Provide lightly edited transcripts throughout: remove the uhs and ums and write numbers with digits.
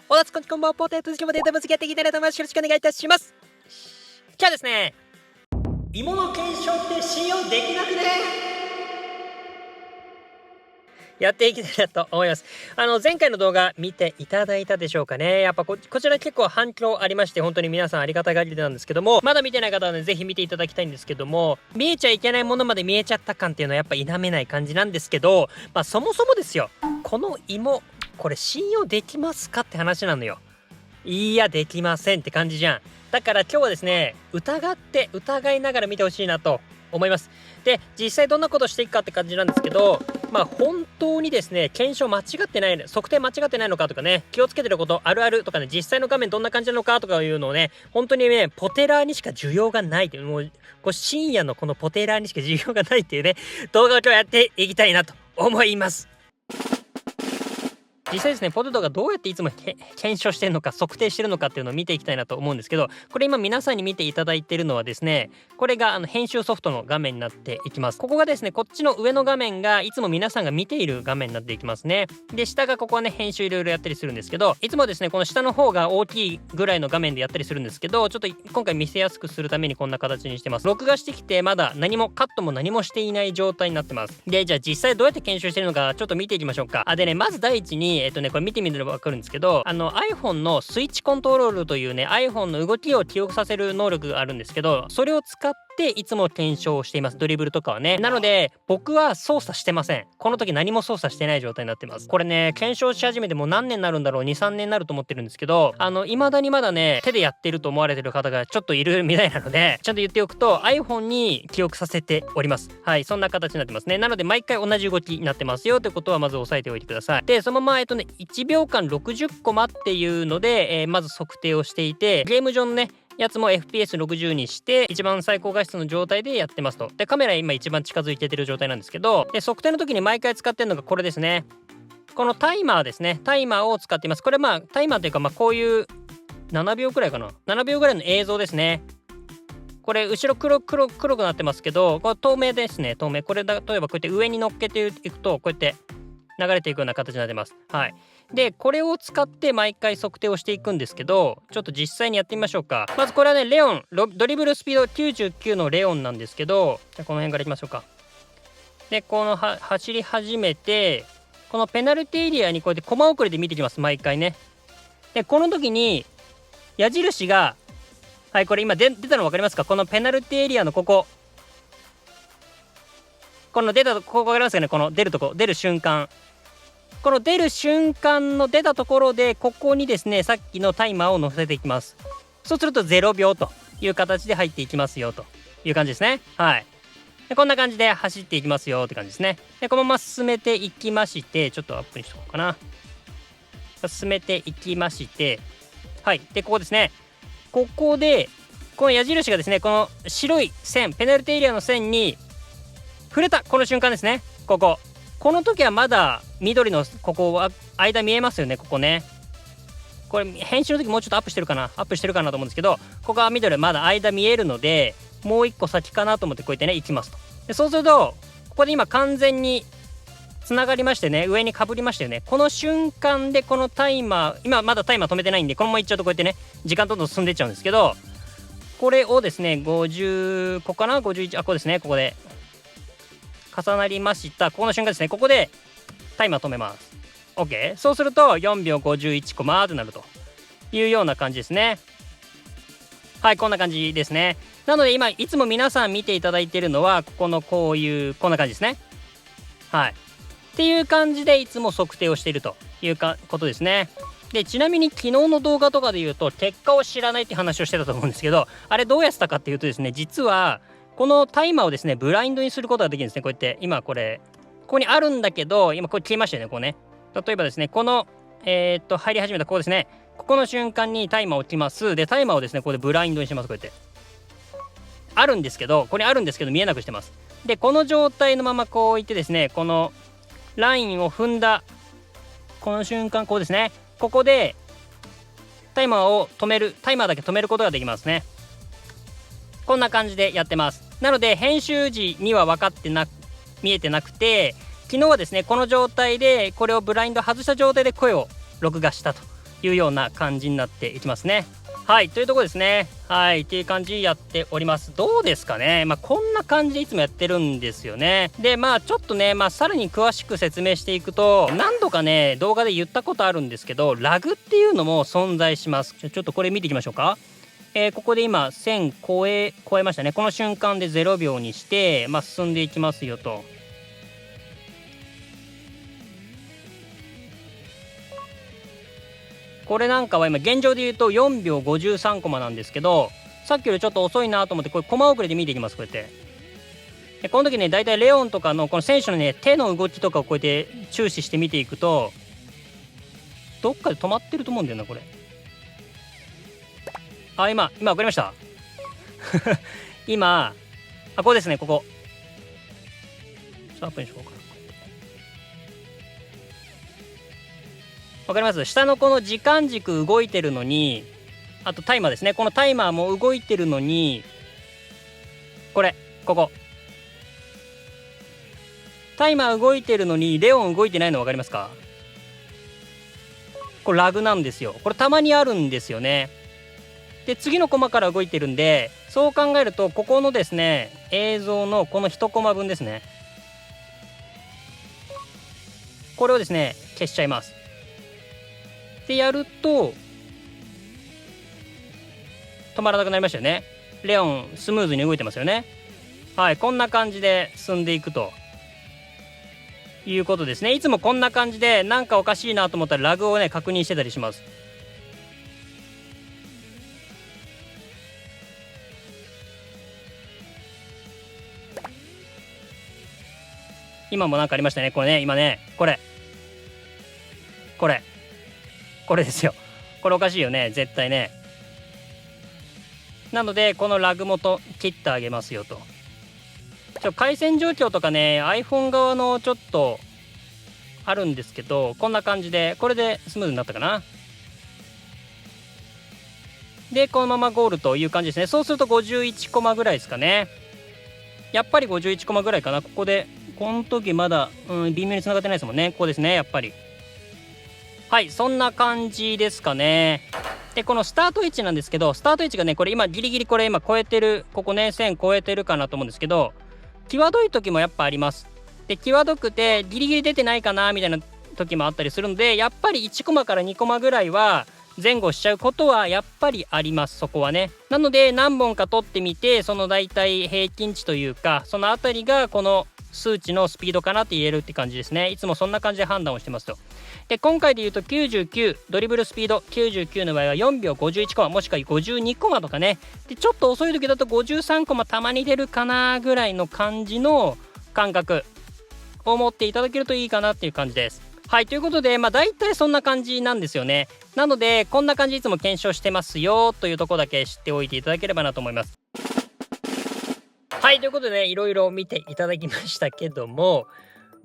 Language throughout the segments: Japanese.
おだつこんちこんばんは、ポテト好きもデータも付き合っていきたいなと思います。よろしくお願いいたします。今日はですね、芋の検証って信用できなくねやっていきたいなと思います。前回の動画見ていただいたでしょうかね。やっぱこちら結構反響ありまして、本当に皆さんありがたがりなんですけども、まだ見てない方はね、ぜひ見ていただきたいんですけども、見えちゃいけないものまで見えちゃった感っていうのはやっぱ否めない感じなんですけど、そもそもですよ、この芋、これ信用できますかって話なのよ。いや、できませんって感じじゃん。だから今日はですね、疑いながら見てほしいなと思います。で、実際どんなことしていくかって感じなんですけど、本当にですね、検証間違ってない、測定間違ってないのかとかね、気をつけてることあるあるとかね、実際の画面どんな感じなのかとかいうのをね、本当にね、ポテラーにしか需要がないという、もう、深夜のこのポテラーにしか需要がないっていうね、動画を今日やっていきたいなと思います。実際ですね、ポテトがどうやっていつも検証してるのか、測定してるのかっていうのを見ていきたいなと思うんですけど、これ今皆さんに見ていただいているのはですね、これが編集ソフトの画面になっていきます。ここがですね、こっちの上の画面がいつも皆さんが見ている画面になっていきますね。で、下がここはね、編集いろいろやったりするんですけど、いつもですね、この下の方が大きいぐらいの画面でやったりするんですけど、ちょっと今回見せやすくするためにこんな形にしてます。録画してきて、まだ何もカットも何もしていない状態になってます。で、じゃあ実際どうやって検証してるのか、ちょっと見ていきましょうか。でね、まず第一に、これ見てみると分かるんですけど、iPhone のスイッチコントロールというね、 iPhone の動きを記憶させる能力があるんですけど、それを使っていつも検証しています。ドリブルとかはね。なので僕は操作してません。この時何も操作してない状態になってます。これね、検証し始めてもう何年になるんだろう、2、3年になると思ってるんですけど、未だにまだね、手でやってると思われてる方がちょっといるみたいなので、ちゃんと言っておくと iPhone に記憶させております。はい、そんな形になってますね。なので毎回同じ動きになってますよということはまず押さえておいてください。で、そのまま1秒間60コマっていうので、まず測定をしていて、ゲーム上のねやつも FPS60 にして一番最高画質の状態でやってますと。で、カメラ今一番近づいてる状態なんですけど、で、測定の時に毎回使ってるのがこれですね。このタイマーですね。タイマーを使っています。これタイマーというかこういう7秒くらいかな。7秒ぐらいの映像ですね。これ後ろ黒くなってますけど、これ透明ですね。透明。これ例えばこうやって上に乗っけていくとこうやって流れていくような形になってます。はい。で、これを使って毎回測定をしていくんですけど、ちょっと実際にやってみましょうか。まずこれはね、レオン、ドリブルスピード99のレオンなんですけど、じゃこの辺からいきましょうか。で、この走り始めて、このペナルティエリアにこうやってコマ送りで見てきます、毎回ね。で、この時に矢印が、はい、これ今出たの分かりますか？このペナルティエリアのここ。この出たとこ分かりますかね？この出る瞬間。この出る瞬間の出たところで、ここにですね、さっきのタイマーを乗せていきます。そうすると0秒という形で入っていきますよという感じですね。はい。で、こんな感じで走っていきますよって感じですね。で、このまま進めていきまして、ちょっとアップにしとこうかな。進めていきまして、はい。で、ここですね。ここで、この矢印がですね、この白い線、ペナルティエリアの線に触れたこの瞬間ですね。この時はまだ緑のここは間見えますよね。ここね、これ編集の時もうちょっとアップしてるかなと思うんですけど、ここは緑まだ間見えるので、もう一個先かなと思ってこうやってね行きますと。で、そうするとここで今完全につながりましてね、上にかぶりましたよね。この瞬間でこのタイマー、今まだタイマー止めてないんで、このままいっちゃうとこうやってね時間どんどん進んでいっちゃうんですけど、これをですね50、ここかな、51、ここですね。ここで重なりました。ここの瞬間ですね。ここでタイマー止めます。 OK。 そうすると4秒51コマってなるというような感じですね。はい、こんな感じですね。なので今いつも皆さん見ていただいているのはここのこんな感じですね。はい、っていう感じでいつも測定をしているということですね。で、ちなみに昨日の動画とかで言うと結果を知らないって話をしてたと思うんですけど、あれどうやってたかっていうとですね、実はこのタイマーをですねブラインドにすることができるんですね。こうやって今ここにあるんだけど、今これ消えましたよね。こうね、例えばですね、この入り始めたここですね、ここの瞬間にタイマーを置きます。で、タイマーをですねここでブラインドにします。こうやってあるんですけど、見えなくしてます。で、この状態のままこういってですね、このラインを踏んだこの瞬間、こうですね、ここでタイマーだけ止めることができますね。こんな感じでやってます。なので編集時には見えてなくて、昨日はですねこの状態でこれをブラインド外した状態で声を録画したというような感じになっていきますね。はい、というところですね。はい、っていう感じやっております。どうですかね。こんな感じでいつもやってるんですよね。で、ちょっとね、さらに詳しく説明していくと、何度かね、動画で言ったことあるんですけど、ラグっていうのも存在します。ちょっとこれ見ていきましょうか。ここで今、1000超えましたね。この瞬間で0秒にして、進んでいきますよと。これなんかは今現状で言うと4秒53コマなんですけど、さっきよりちょっと遅いなと思ってこれコマ遅れで見ていきます。こうやってでこの時ね、だいたいレオンとかのこの選手のね手の動きとかをこうやって注視して見ていくと、どっかで止まってると思うんだよなこれ。今分かりました今ここですね。ここアップにしようか。わかります？下のこの時間軸動いてるのに、あとタイマーですね。このタイマーも動いてるのに、ここタイマー動いてるのにレオン動いてないの分かりますか？これラグなんですよ。これたまにあるんですよね。で次のコマから動いてるんで、そう考えるとここのですね映像のこの1コマ分ですね、これをですね消しちゃいます。でやると止まらなくなりましたよね。レオンスムーズに動いてますよね。はい、こんな感じで進んでいくということですね。いつもこんな感じでなんかおかしいなと思ったらラグをね確認してたりします。今もなんかありましたね。これね、今ね、これですよ。これおかしいよね絶対ね。なのでこのラグ元切ってあげますよと。回線状況とかね iPhone 側のちょっとあるんですけど、こんな感じでこれでスムーズになったかな。でこのままゴールという感じですね。そうすると51コマぐらいですかね。やっぱり51コマぐらいかな。ここでこの時まだ、微妙に繋がってないですもんね。ここですねやっぱり。はい、そんな感じですかね。でこのスタート位置なんですけど、スタート位置がねこれ今ギリギリこれ今超えてる、ここね1000超えてるかなと思うんですけど、際どい時もやっぱあります。で際どくてギリギリ出てないかなみたいな時もあったりするんで、やっぱり1コマから2コマぐらいは前後しちゃうことはやっぱりあります。そこはね。なので何本か取ってみて、そのだいたい平均値というかそのあたりがこの数値のスピードかなって言えるって感じですね。いつもそんな感じで判断をしてますと。で今回で言うと99、ドリブルスピード99の場合は4秒51コマもしくは52コマとかね。でちょっと遅い時だと53コマたまに出るかなぐらいの感じの感覚を持っていただけるといいかなっていう感じです。はい、ということで大体そんな感じなんですよね。なのでこんな感じいつも検証してますよというところだけ知っておいていただければなと思います。はい、ということでね、いろいろ見ていただきましたけども、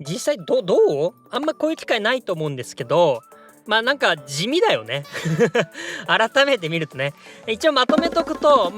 実際どう？あんまこういう機会ないと思うんですけど、なんか地味だよね改めて見るとね。一応まとめとくと、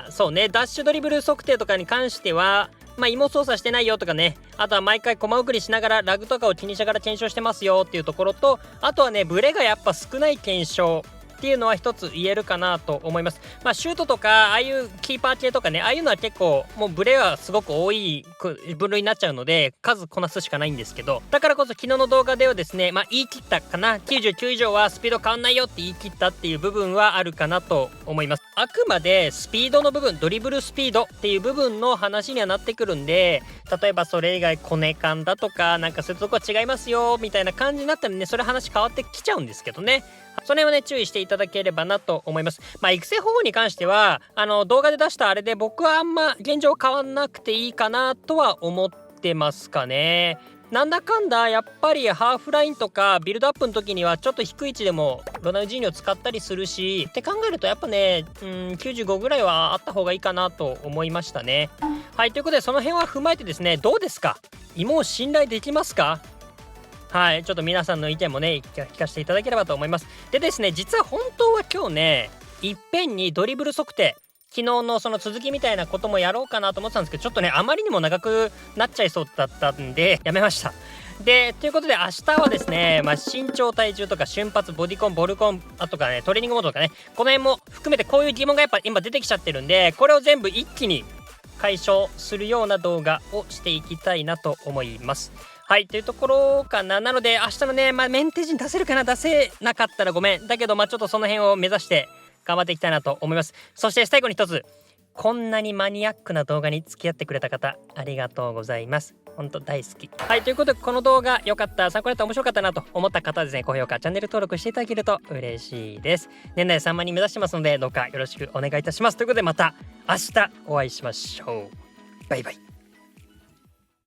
そうね、ダッシュドリブル測定とかに関しては芋操作してないよとかね、あとは毎回コマ送りしながらラグとかを気にしながら検証してますよっていうところと、あとはねブレがやっぱ少ない検証っていうのは一つ言えるかなと思います。シュートとかああいうキーパー系とかね、ああいうのは結構もうブレはすごく多い分類になっちゃうので数こなすしかないんですけど、だからこそ昨日の動画ではですね言い切ったかな、99以上はスピード変わんないよって言い切ったっていう部分はあるかなと思います。あくまでスピードの部分、ドリブルスピードっていう部分の話にはなってくるんで、例えばそれ以外コネカンだとかなんかそういうとこは違いますよみたいな感じになったらね、それ話変わってきちゃうんですけどね、それをね注意していただければなと思います。育成方法に関しては動画で出したあれで僕はあんま現状変わんなくていいかなとは思ってますかね。なんだかんだやっぱりハーフラインとかビルドアップの時にはちょっと低い位置でもロナウジーニョ使ったりするしって考えると、やっぱね95ぐらいはあった方がいいかなと思いましたね。はい、ということでその辺は踏まえてですね、どうですか？芋を信頼できますか？はい、ちょっと皆さんの意見もね聞かせていただければと思います。でですね、実は本当は今日ねいっぺんにドリブル測定、昨日のその続きみたいなこともやろうかなと思ってたんですけど、ちょっとねあまりにも長くなっちゃいそうだったんでやめました。でということで明日はですね、身長体重とか瞬発ボディコンボルコンあとかねトレーニングモードとかね、この辺も含めてこういう疑問がやっぱ今出てきちゃってるんで、これを全部一気に解消するような動画をしていきたいなと思います。はいというところかな。なので明日のねメンテージに出せるかな、出せなかったらごめんだけど、ちょっとその辺を目指して頑張っていきたいなと思います。そして最後に一つ、こんなにマニアックな動画に付き合ってくれた方ありがとうございます。本当大好き。はいということで、この動画良かった、参考になった、面白かったなと思った方はですね、高評価チャンネル登録していただけると嬉しいです。年内3万人目指してますので、どうかよろしくお願いいたします。ということでまた明日お会いしましょう。バイバイ。